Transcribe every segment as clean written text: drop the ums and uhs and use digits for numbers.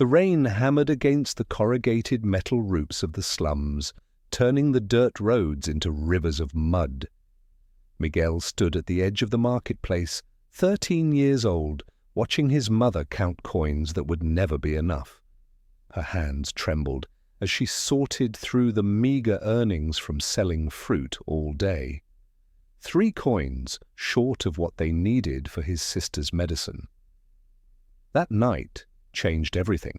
The rain hammered against the corrugated metal roofs of the slums, turning the dirt roads into rivers of mud. Miguel stood at the edge of the marketplace, 13 years old, watching his mother count coins that would never be enough. Her hands trembled as she sorted through the meager earnings from selling fruit all day. 3 coins short of what they needed for his sister's medicine. That night changed everything.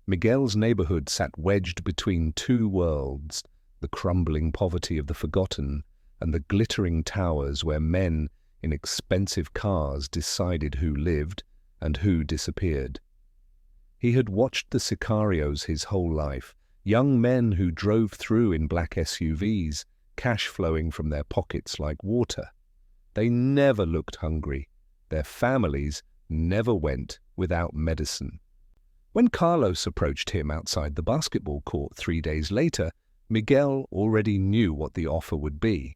Miguel's neighborhood sat wedged between 2 worlds, the crumbling poverty of the forgotten and the glittering towers where men in expensive cars decided who lived and who disappeared. He had watched the sicarios his whole life, young men who drove through in black SUVs, cash flowing from their pockets like water. They never looked hungry. Their families never went without medicine. When Carlos approached him outside the basketball court 3 days later, Miguel already knew what the offer would be.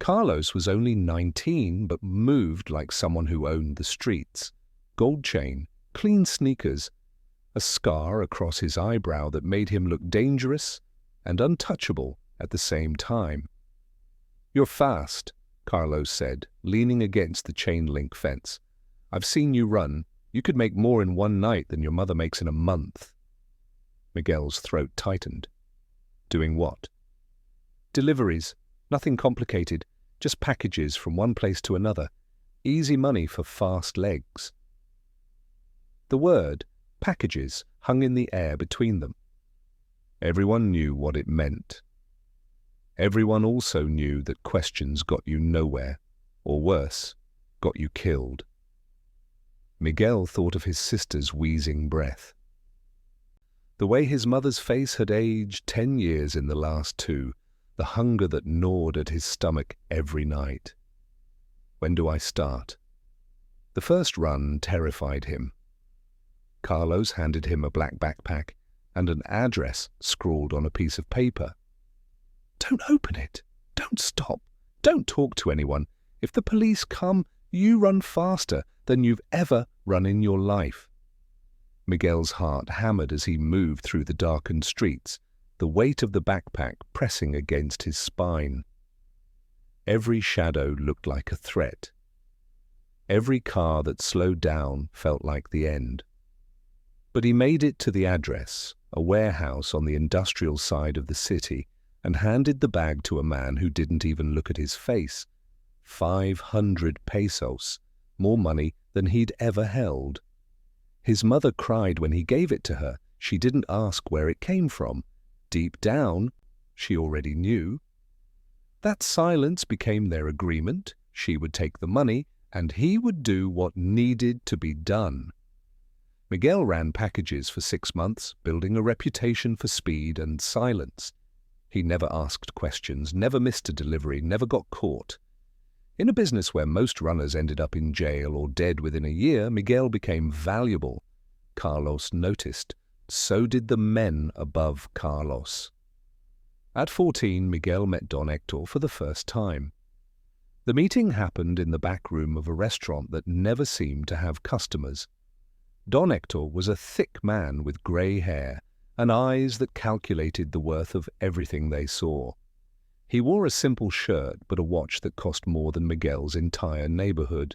Carlos was only 19 but moved like someone who owned the streets. Gold chain, clean sneakers, a scar across his eyebrow that made him look dangerous and untouchable at the same time. "You're fast," Carlos said, leaning against the chain-link fence. "I've seen you run. You could make more in one night than your mother makes in a month." Miguel's throat tightened. "Doing what?" "Deliveries. Nothing complicated. Just packages from one place to another. Easy money for fast legs." The word, packages, hung in the air between them. Everyone knew what it meant. Everyone also knew that questions got you nowhere, or worse, got you killed. Miguel thought of his sister's wheezing breath. The way his mother's face had aged 10 years in the last 2, the hunger that gnawed at his stomach every night. When do I start? The first run terrified him. Carlos handed him a black backpack and an address scrawled on a piece of paper. "Don't open it. Don't stop. Don't talk to anyone. If the police come, you run faster than you've ever run in your life." Miguel's heart hammered as he moved through the darkened streets, the weight of the backpack pressing against his spine. Every shadow looked like a threat. Every car that slowed down felt like the end. But he made it to the address, a warehouse on the industrial side of the city, and handed the bag to a man who didn't even look at his face. 500 pesos, more money than he'd ever held. His mother cried when he gave it to her. She didn't ask where it came from. Deep down, she already knew. That silence became their agreement. She would take the money, and he would do what needed to be done. Miguel ran packages for 6 months, building a reputation for speed and silence. He never asked questions, never missed a delivery, never got caught. In a business where most runners ended up in jail or dead within a year, Miguel became valuable. Carlos noticed. So did the men above Carlos. At 14, Miguel met Don Hector for the first time. The meeting happened in the back room of a restaurant that never seemed to have customers. Don Hector was a thick man with grey hair and eyes that calculated the worth of everything they saw. He wore a simple shirt but a watch that cost more than Miguel's entire neighborhood.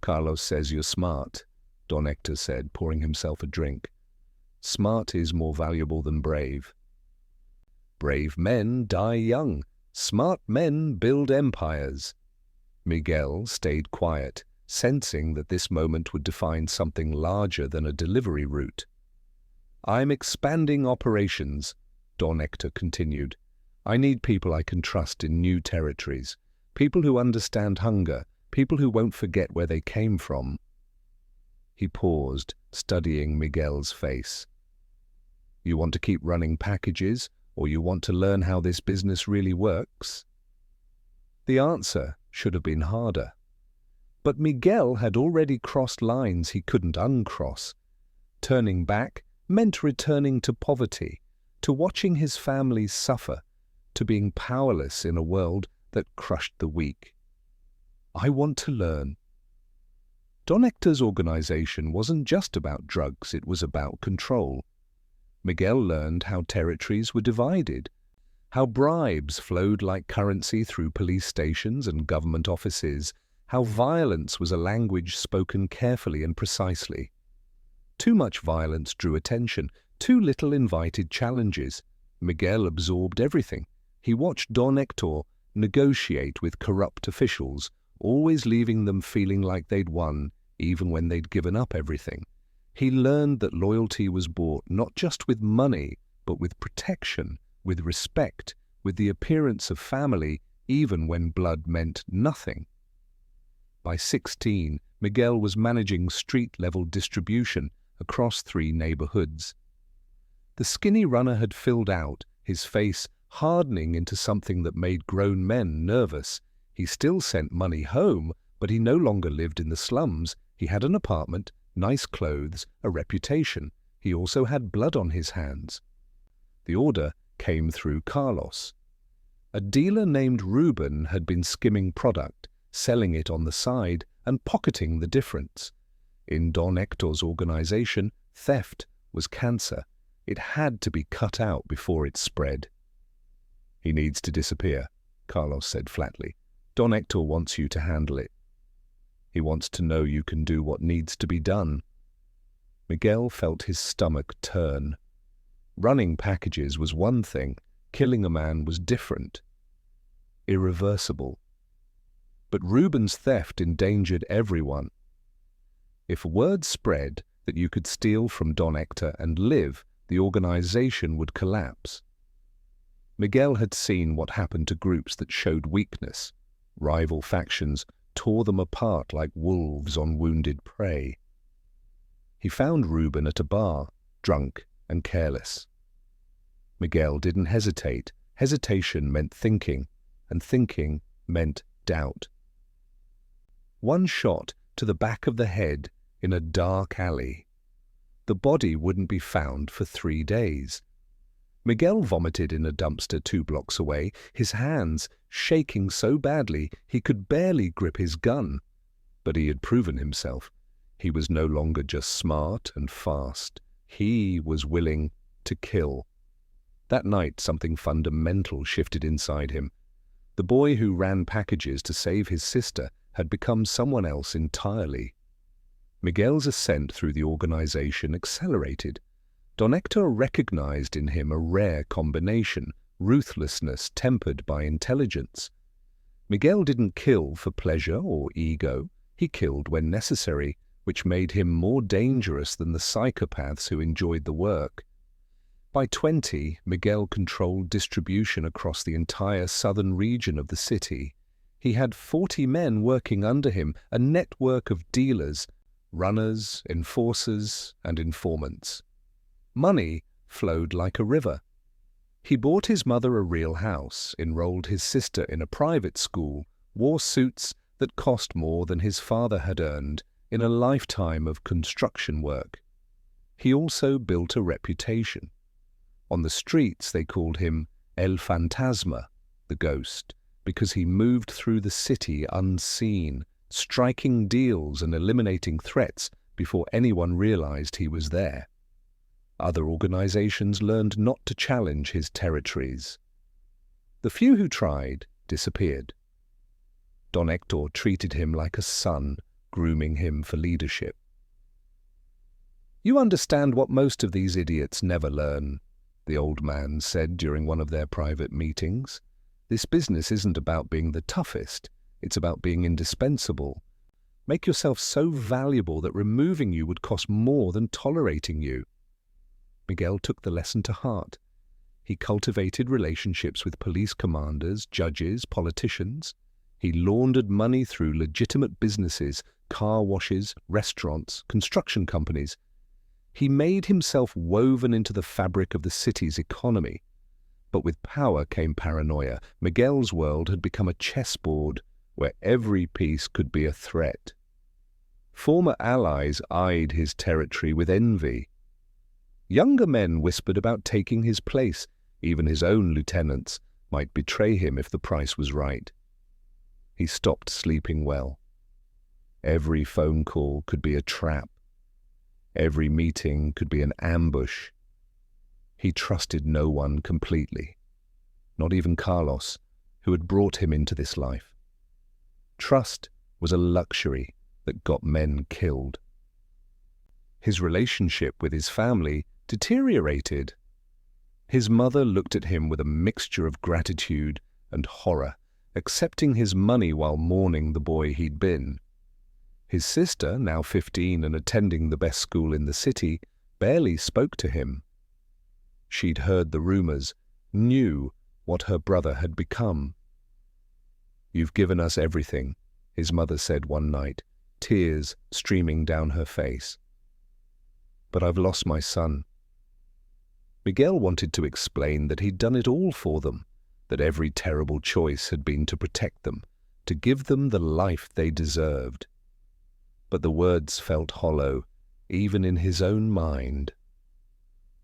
"Carlos says you're smart," Don Hector said, pouring himself a drink. "Smart is more valuable than brave. Brave men die young. Smart men build empires." Miguel stayed quiet, sensing that this moment would define something larger than a delivery route. "I'm expanding operations," Don Hector continued. "I need people I can trust in new territories, people who understand hunger, people who won't forget where they came from." He paused, studying Miguel's face. "You want to keep running packages, or you want to learn how this business really works?" The answer should have been harder. But Miguel had already crossed lines he couldn't uncross. Turning back meant returning to poverty, to watching his family suffer, to being powerless in a world that crushed the weak. "I want to learn." Don Hector's organization wasn't just about drugs, it was about control. Miguel learned how territories were divided, how bribes flowed like currency through police stations and government offices, how violence was a language spoken carefully and precisely. Too much violence drew attention, too little invited challenges. Miguel absorbed everything. He watched Don Hector negotiate with corrupt officials, always leaving them feeling like they'd won, even when they'd given up everything. He learned that loyalty was bought not just with money, but with protection, with respect, with the appearance of family, even when blood meant nothing. By 16, Miguel was managing street-level distribution across 3 neighborhoods. The skinny runner had filled out, his face hardening into something that made grown men nervous. He still sent money home, but he no longer lived in the slums. He had an apartment, nice clothes, a reputation. He also had blood on his hands. The order came through Carlos. A dealer named Ruben had been skimming product, selling it on the side, and pocketing the difference. In Don Hector's organization, theft was cancer. It had to be cut out before it spread. "He needs to disappear," Carlos said flatly. "Don Hector wants you to handle it. He wants to know you can do what needs to be done." Miguel felt his stomach turn. Running packages was one thing, killing a man was different. Irreversible. But Ruben's theft endangered everyone. If word spread that you could steal from Don Hector and live, the organization would collapse. Miguel had seen what happened to groups that showed weakness. Rival factions tore them apart like wolves on wounded prey. He found Ruben at a bar, drunk and careless. Miguel didn't hesitate. Hesitation meant thinking, and thinking meant doubt. One shot to the back of the head in a dark alley. The body wouldn't be found for 3 days. Miguel vomited in a dumpster 2 blocks away, his hands shaking so badly he could barely grip his gun. But he had proven himself. He was no longer just smart and fast. He was willing to kill. That night, something fundamental shifted inside him. The boy who ran packages to save his sister had become someone else entirely. Miguel's ascent through the organization accelerated. Don Hector recognized in him a rare combination, ruthlessness tempered by intelligence. Miguel didn't kill for pleasure or ego. He killed when necessary, which made him more dangerous than the psychopaths who enjoyed the work. By 20, Miguel controlled distribution across the entire southern region of the city. He had 40 men working under him, a network of dealers, runners, enforcers, and informants. Money flowed like a river. He bought his mother a real house, enrolled his sister in a private school, wore suits that cost more than his father had earned in a lifetime of construction work. He also built a reputation. On the streets they called him El Fantasma, the ghost, because he moved through the city unseen, striking deals and eliminating threats before anyone realized he was there. Other organizations learned not to challenge his territories. The few who tried disappeared. Don Hector treated him like a son, grooming him for leadership. "You understand what most of these idiots never learn," the old man said during one of their private meetings. "This business isn't about being the toughest. It's about being indispensable. Make yourself so valuable that removing you would cost more than tolerating you." Miguel took the lesson to heart. He cultivated relationships with police commanders, judges, politicians. He laundered money through legitimate businesses, car washes, restaurants, construction companies. He made himself woven into the fabric of the city's economy. But with power came paranoia. Miguel's world had become a chessboard where every piece could be a threat. Former allies eyed his territory with envy. Younger men whispered about taking his place. Even his own lieutenants might betray him if the price was right. He stopped sleeping well. Every phone call could be a trap. Every meeting could be an ambush. He trusted no one completely, not even Carlos, who had brought him into this life. Trust was a luxury that got men killed. His relationship with his family deteriorated. His mother looked at him with a mixture of gratitude and horror, accepting his money while mourning the boy he'd been. His sister, now 15 and attending the best school in the city, barely spoke to him. She'd heard the rumors, knew what her brother had become. "You've given us everything," his mother said one night, tears streaming down her face. "But I've lost my son." Miguel wanted to explain that he'd done it all for them, that every terrible choice had been to protect them, to give them the life they deserved. But the words felt hollow, even in his own mind.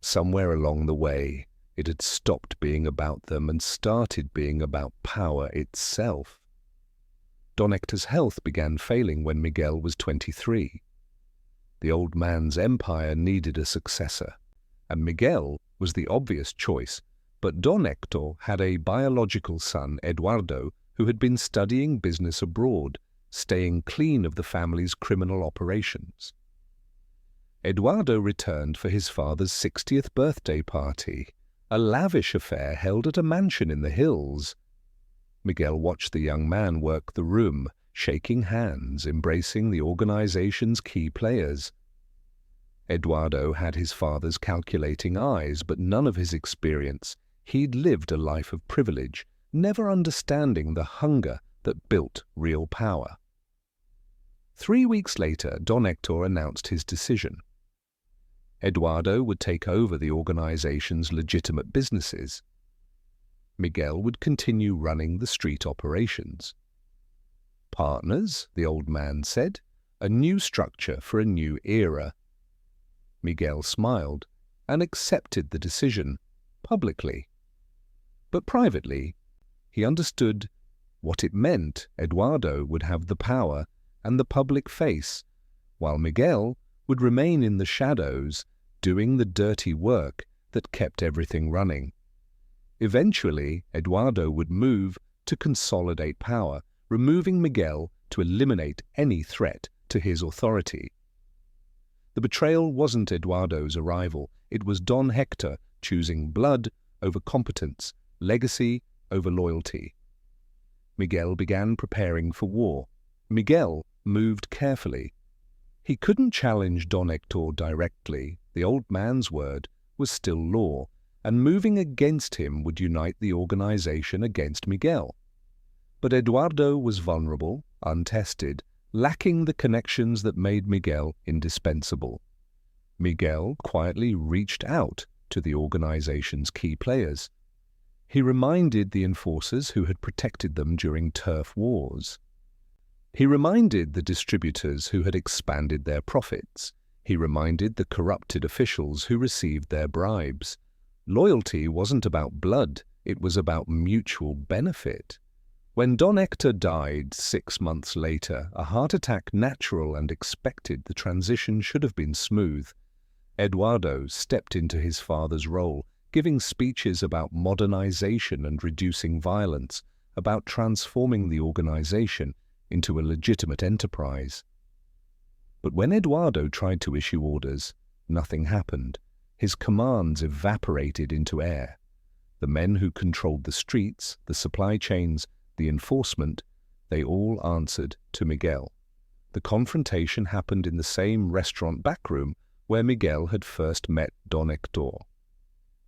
Somewhere along the way, it had stopped being about them and started being about power itself. Don Hector's health began failing when Miguel was 23. The old man's empire needed a successor, and Miguel was the obvious choice, but Don Hector had a biological son, Eduardo, who had been studying business abroad, staying clean of the family's criminal operations. Eduardo returned for his father's 60th birthday party, a lavish affair held at a mansion in the hills. Miguel watched the young man work the room, shaking hands, embracing the organization's key players. Eduardo had his father's calculating eyes, but none of his experience. He'd lived a life of privilege, never understanding the hunger that built real power. 3 weeks later, Don Hector announced his decision. Eduardo would take over the organization's legitimate businesses. Miguel would continue running the street operations. "Partners," the old man said, "a new structure for a new era." Miguel smiled and accepted the decision, publicly. But privately, he understood what it meant. Eduardo would have the power and the public face, while Miguel would remain in the shadows, doing the dirty work that kept everything running. Eventually, Eduardo would move to consolidate power, removing Miguel to eliminate any threat to his authority. The betrayal wasn't Eduardo's arrival, it was Don Hector choosing blood over competence, legacy over loyalty. Miguel began preparing for war. Miguel moved carefully. He couldn't challenge Don Hector directly. The old man's word was still law, and moving against him would unite the organization against Miguel. But Eduardo was vulnerable, untested, lacking the connections that made Miguel indispensable. Miguel quietly reached out to the organization's key players. He reminded the enforcers who had protected them during turf wars. He reminded the distributors who had expanded their profits. He reminded the corrupted officials who received their bribes. Loyalty wasn't about blood, it was about mutual benefit. When Don Hector died 6 months later, a heart attack natural and expected, the transition should have been smooth. Eduardo stepped into his father's role, giving speeches about modernization and reducing violence, about transforming the organization into a legitimate enterprise. But when Eduardo tried to issue orders, nothing happened. His commands evaporated into air. The men who controlled the streets, the supply chains, the enforcement, they all answered to Miguel. The confrontation happened in the same restaurant backroom where Miguel had first met Don Hector.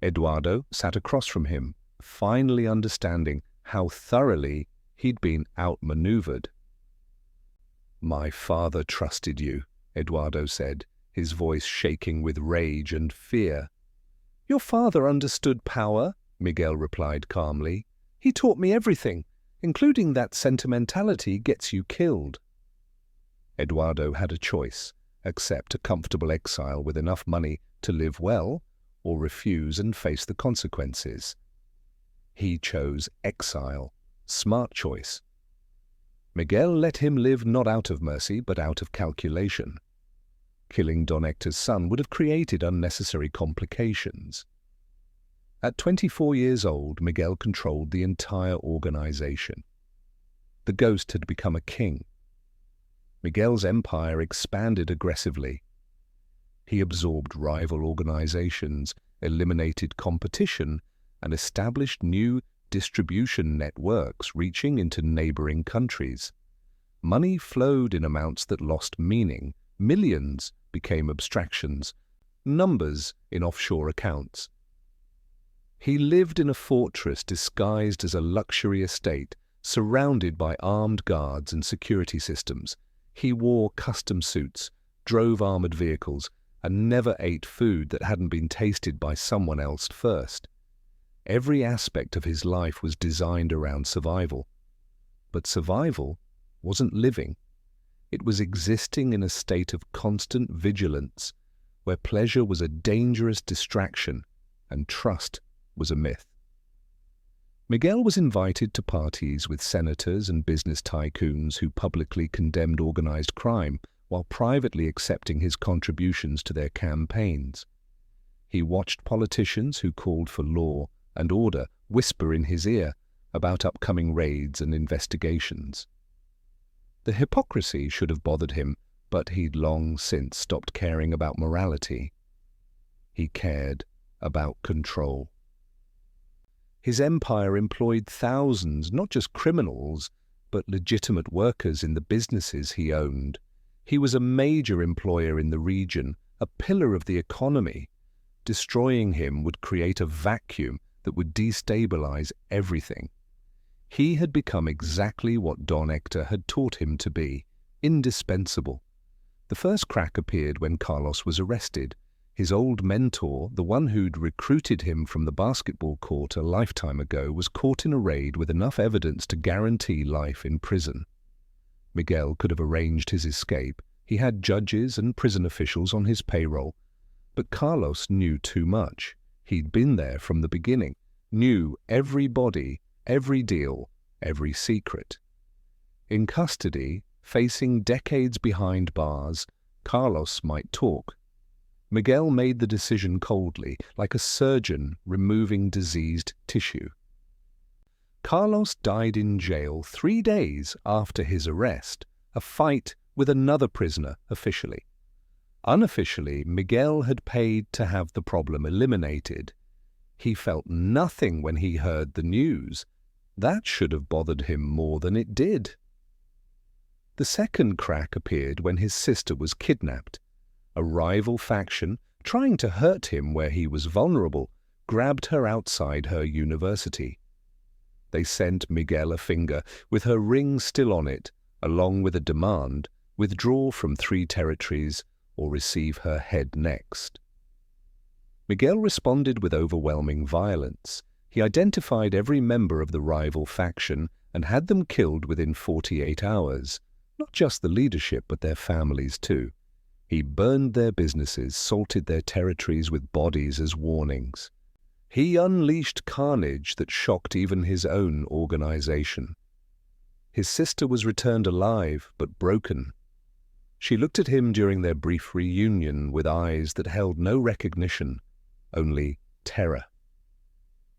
Eduardo sat across from him, finally understanding how thoroughly he'd been outmaneuvered. "My father trusted you," Eduardo said, his voice shaking with rage and fear. "Your father understood power," Miguel replied calmly. "He taught me everything, including that sentimentality gets you killed." Eduardo had a choice: accept a comfortable exile with enough money to live well, or refuse and face the consequences. He chose exile. Smart choice. Miguel let him live not out of mercy, but out of calculation. Killing Don Hector's son would have created unnecessary complications. At 24 years old, Miguel controlled the entire organization. The ghost had become a king. Miguel's empire expanded aggressively. He absorbed rival organizations, eliminated competition, and established new distribution networks reaching into neighboring countries. Money flowed in amounts that lost meaning. Millions became abstractions, numbers in offshore accounts. He lived in a fortress disguised as a luxury estate, surrounded by armed guards and security systems. He wore custom suits, drove armored vehicles, and never ate food that hadn't been tasted by someone else first. Every aspect of his life was designed around survival. But survival wasn't living. It was existing in a state of constant vigilance, where pleasure was a dangerous distraction and trust was a myth. Miguel was invited to parties with senators and business tycoons who publicly condemned organized crime while privately accepting his contributions to their campaigns. He watched politicians who called for law and order whisper in his ear about upcoming raids and investigations. The hypocrisy should have bothered him, but he'd long since stopped caring about morality. He cared about control. His empire employed thousands, not just criminals, but legitimate workers in the businesses he owned. He was a major employer in the region, a pillar of the economy. Destroying him would create a vacuum that would destabilize everything. He had become exactly what Don Hector had taught him to be, indispensable. The first crack appeared when Carlos was arrested. His old mentor, the one who'd recruited him from the basketball court a lifetime ago, was caught in a raid with enough evidence to guarantee life in prison. Miguel could have arranged his escape. He had judges and prison officials on his payroll. But Carlos knew too much. He'd been there from the beginning, knew every body, every deal, every secret. In custody, facing decades behind bars, Carlos might talk. Miguel made the decision coldly, like a surgeon removing diseased tissue. Carlos died in jail 3 days after his arrest, a fight with another prisoner officially. Unofficially, Miguel had paid to have the problem eliminated. He felt nothing when he heard the news. That should have bothered him more than it did. The second crack appeared when his sister was kidnapped. A rival faction, trying to hurt him where he was vulnerable, grabbed her outside her university. They sent Miguel a finger, with her ring still on it, along with a demand: withdraw from 3 territories or receive her head next. Miguel responded with overwhelming violence. He identified every member of the rival faction and had them killed within 48 hours, not just the leadership but their families too. He burned their businesses, salted their territories with bodies as warnings. He unleashed carnage that shocked even his own organization. His sister was returned alive, but broken. She looked at him during their brief reunion with eyes that held no recognition, only terror.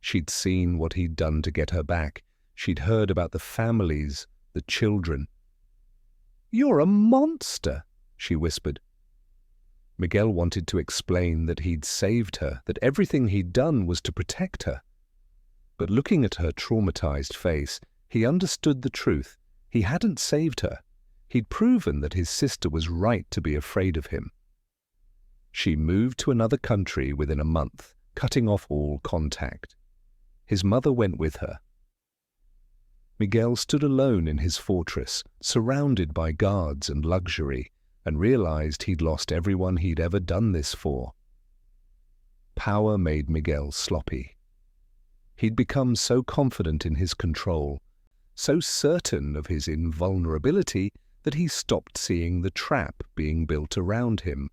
She'd seen what he'd done to get her back. She'd heard about the families, the children. "You're a monster," she whispered. Miguel wanted to explain that he'd saved her, that everything he'd done was to protect her. But looking at her traumatized face, he understood the truth. He hadn't saved her. He'd proven that his sister was right to be afraid of him. She moved to another country within a month, cutting off all contact. His mother went with her. Miguel stood alone in his fortress, surrounded by guards and luxury, and realized he'd lost everyone he'd ever done this for. Power made Miguel sloppy. He'd become so confident in his control, so certain of his invulnerability, that he stopped seeing the trap being built around him.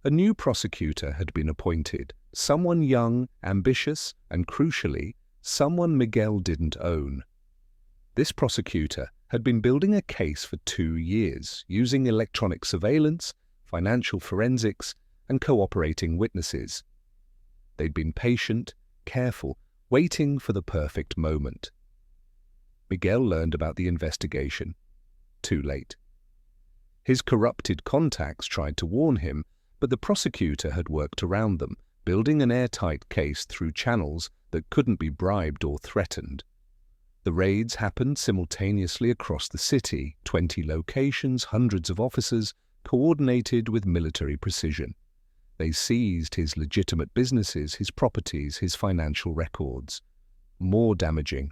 A new prosecutor had been appointed, someone young, ambitious, and crucially, someone Miguel didn't own. This prosecutor, had been building a case for 2 years, using electronic surveillance, financial forensics, and cooperating witnesses. They'd been patient, careful, waiting for the perfect moment. Miguel learned about the investigation. Too late. His corrupted contacts tried to warn him, but the prosecutor had worked around them, building an airtight case through channels that couldn't be bribed or threatened. The raids happened simultaneously across the city, 20 locations, hundreds of officers, coordinated with military precision. They seized his legitimate businesses, his properties, his financial records. More damaging,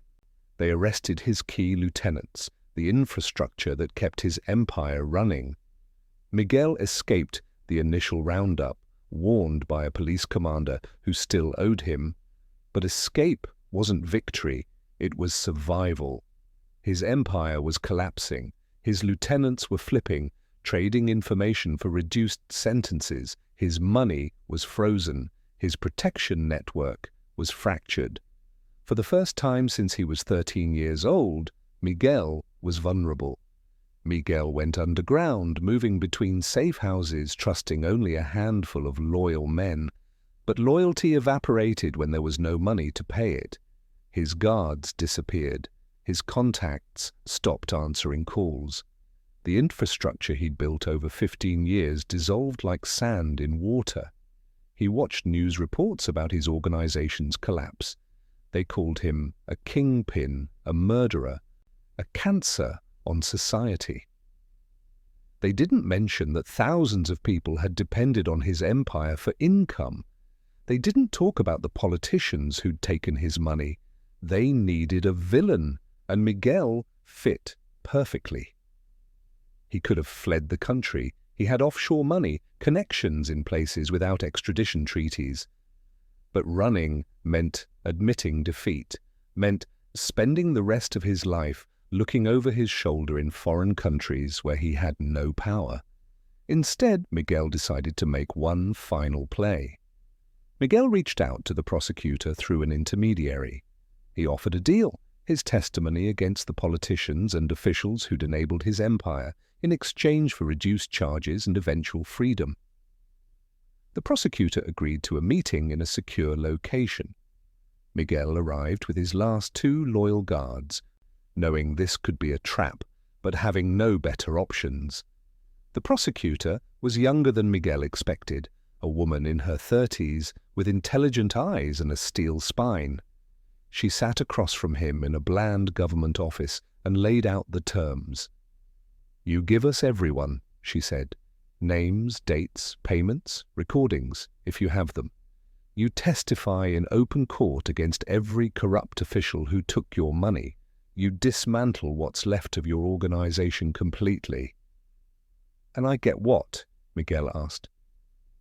they arrested his key lieutenants, the infrastructure that kept his empire running. Miguel escaped the initial roundup, warned by a police commander who still owed him. But escape wasn't victory, it was survival. His empire was collapsing, his lieutenants were flipping, trading information for reduced sentences, his money was frozen, his protection network was fractured. For the first time since he was 13 years old, Miguel was vulnerable. Miguel went underground, moving between safe houses, trusting only a handful of loyal men. But loyalty evaporated when there was no money to pay it. His guards disappeared. His contacts stopped answering calls. The infrastructure he'd built over 15 years dissolved like sand in water. He watched news reports about his organization's collapse. They called him a kingpin, a murderer, a cancer on society. They didn't mention that thousands of people had depended on his empire for income. They didn't talk about the politicians who'd taken his money. They needed a villain, and Miguel fit perfectly. He could have fled the country. He had offshore money, connections in places without extradition treaties. But running meant admitting defeat, meant spending the rest of his life looking over his shoulder in foreign countries where he had no power. Instead, Miguel decided to make one final play. Miguel reached out to the prosecutor through an intermediary. He offered a deal, his testimony against the politicians and officials who'd enabled his empire, in exchange for reduced charges and eventual freedom. The prosecutor agreed to a meeting in a secure location. Miguel arrived with his last 2 loyal guards, knowing this could be a trap, but having no better options. The prosecutor was younger than Miguel expected, a woman in her 30s with intelligent eyes and a steel spine. She sat across from him in a bland government office and laid out the terms. "You give us everyone," she said. "Names, dates, payments, recordings, if you have them. You testify in open court against every corrupt official who took your money. You dismantle what's left of your organization completely." "And I get what?" Miguel asked.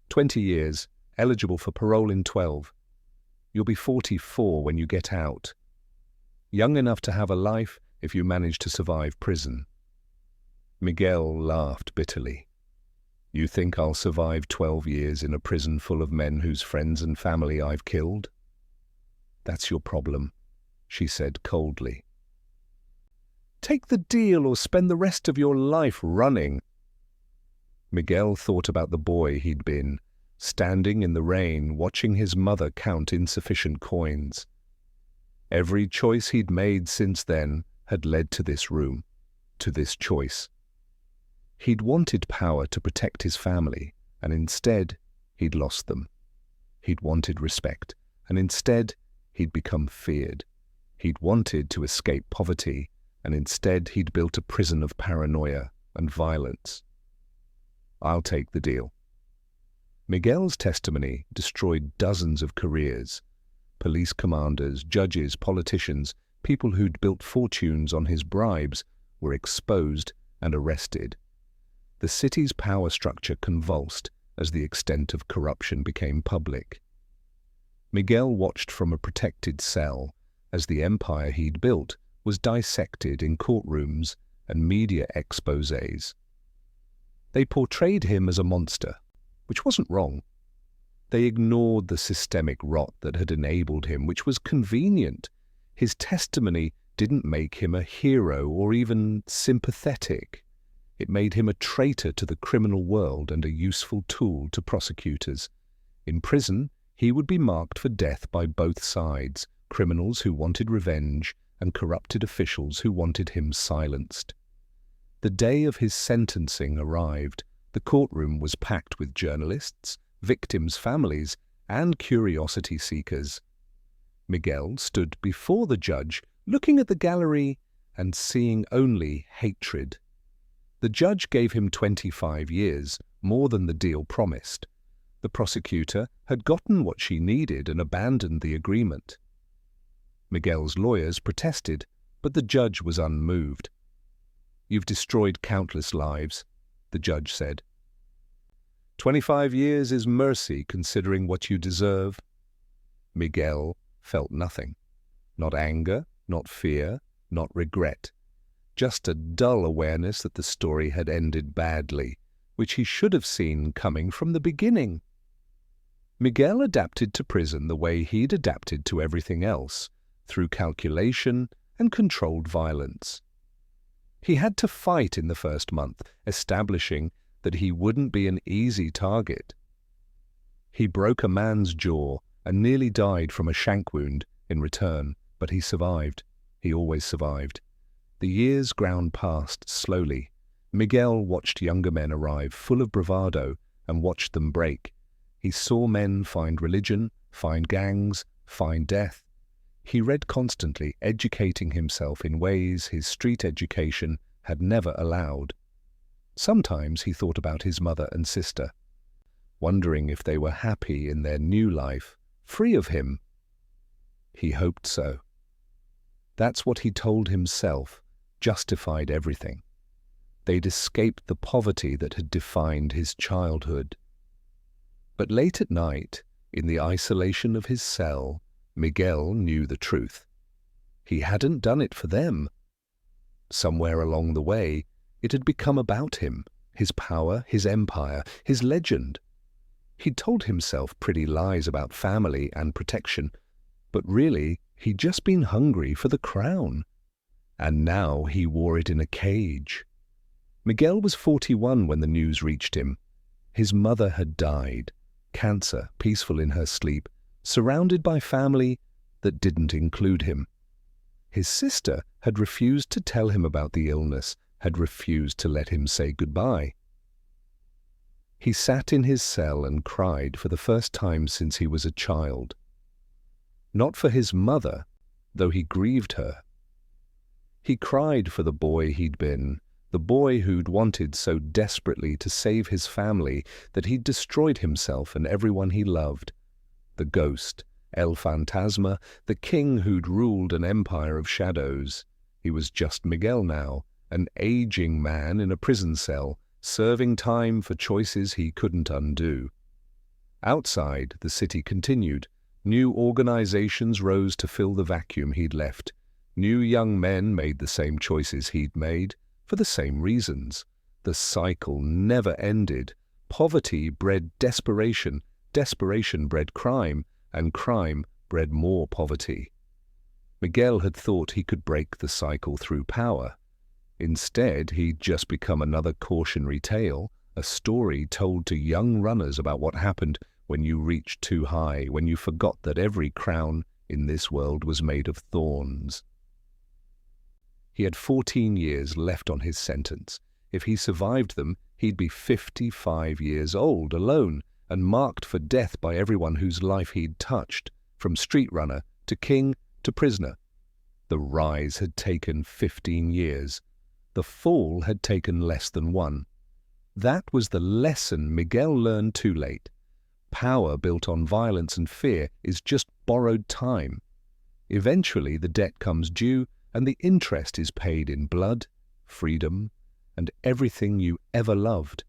20 years, eligible for parole in 12. You'll be 44 when you get out. Young enough to have a life if you manage to survive prison. Miguel laughed bitterly. "You think I'll survive 12 years in a prison full of men whose friends and family I've killed?" "That's your problem," she said coldly. "Take the deal or spend the rest of your life running." Miguel thought about the boy he'd been, standing in the rain, watching his mother count insufficient coins. Every choice he'd made since then had led to this room, to this choice. He'd wanted power to protect his family, and instead he'd lost them. He'd wanted respect, and instead he'd become feared. He'd wanted to escape poverty, and instead he'd built a prison of paranoia and violence. "I'll take the deal." Miguel's testimony destroyed dozens of careers. Police commanders, judges, politicians, people who'd built fortunes on his bribes were exposed and arrested. The city's power structure convulsed as the extent of corruption became public. Miguel watched from a protected cell as the empire he'd built was dissected in courtrooms and media exposés. They portrayed him as a monster, which wasn't wrong. They ignored the systemic rot that had enabled him, which was convenient. His testimony didn't make him a hero or even sympathetic. It made him a traitor to the criminal world and a useful tool to prosecutors. In prison, he would be marked for death by both sides, criminals who wanted revenge and corrupted officials who wanted him silenced. The day of his sentencing arrived. The courtroom was packed with journalists, victims' families, and curiosity seekers. Miguel stood before the judge, looking at the gallery and seeing only hatred. The judge gave him 25 years, more than the deal promised. The prosecutor had gotten what she needed and abandoned the agreement. Miguel's lawyers protested, but the judge was unmoved. "You've destroyed countless lives," the judge said. 25 years is mercy considering what you deserve." Miguel felt nothing. Not anger, not fear, not regret. Just a dull awareness that the story had ended badly, which he should have seen coming from the beginning. Miguel adapted to prison the way he'd adapted to everything else, through calculation and controlled violence. He had to fight in the first month, establishing that he wouldn't be an easy target. He broke a man's jaw and nearly died from a shank wound in return, but he survived. He always survived. The years ground past slowly. Miguel watched younger men arrive full of bravado and watched them break. He saw men find religion, find gangs, find death. He read constantly, educating himself in ways his street education had never allowed. Sometimes he thought about his mother and sister, wondering if they were happy in their new life, free of him. He hoped so. That's what he told himself justified everything. They'd escaped the poverty that had defined his childhood. But late at night, in the isolation of his cell, Miguel knew the truth. He hadn't done it for them. Somewhere along the way, it had become about him, his power, his empire, his legend. He'd told himself pretty lies about family and protection, but really, he'd just been hungry for the crown. And now he wore it in a cage. Miguel was 41 when the news reached him. His mother had died, cancer, peaceful in her sleep, surrounded by family that didn't include him. His sister had refused to tell him about the illness, had refused to let him say goodbye. He sat in his cell and cried for the first time since he was a child. Not for his mother, though he grieved her. He cried for the boy he'd been, the boy who'd wanted so desperately to save his family that he'd destroyed himself and everyone he loved. The ghost, El Fantasma, the king who'd ruled an empire of shadows. He was just Miguel now, an aging man in a prison cell, serving time for choices he couldn't undo. Outside, the city continued. New organizations rose to fill the vacuum he'd left. New young men made the same choices he'd made, for the same reasons. The cycle never ended. Poverty bred desperation, desperation bred crime, and crime bred more poverty. Miguel had thought he could break the cycle through power. Instead, he'd just become another cautionary tale, a story told to young runners about what happened when you reached too high, when you forgot that every crown in this world was made of thorns. He had 14 years left on his sentence. If he survived them, he'd be 55 years old, alone, and marked for death by everyone whose life he'd touched, from street runner to king to prisoner. The rise had taken 15 years. The fall had taken less than one. That was the lesson Miguel learned too late. Power built on violence and fear is just borrowed time. Eventually the debt comes due and the interest is paid in blood, freedom, and everything you ever loved.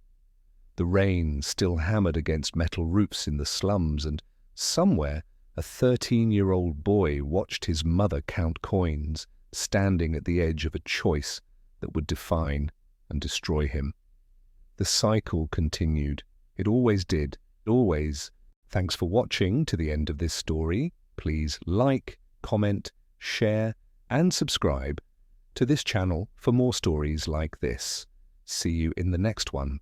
The rain still hammered against metal roofs in the slums, and somewhere a 13-year-old boy watched his mother count coins, standing at the edge of a choice that would define and destroy him. The cycle continued. It always did. Always. Thanks for watching to the end of this story. Please like, comment, share, and subscribe to this channel for more stories like this. See you in the next one.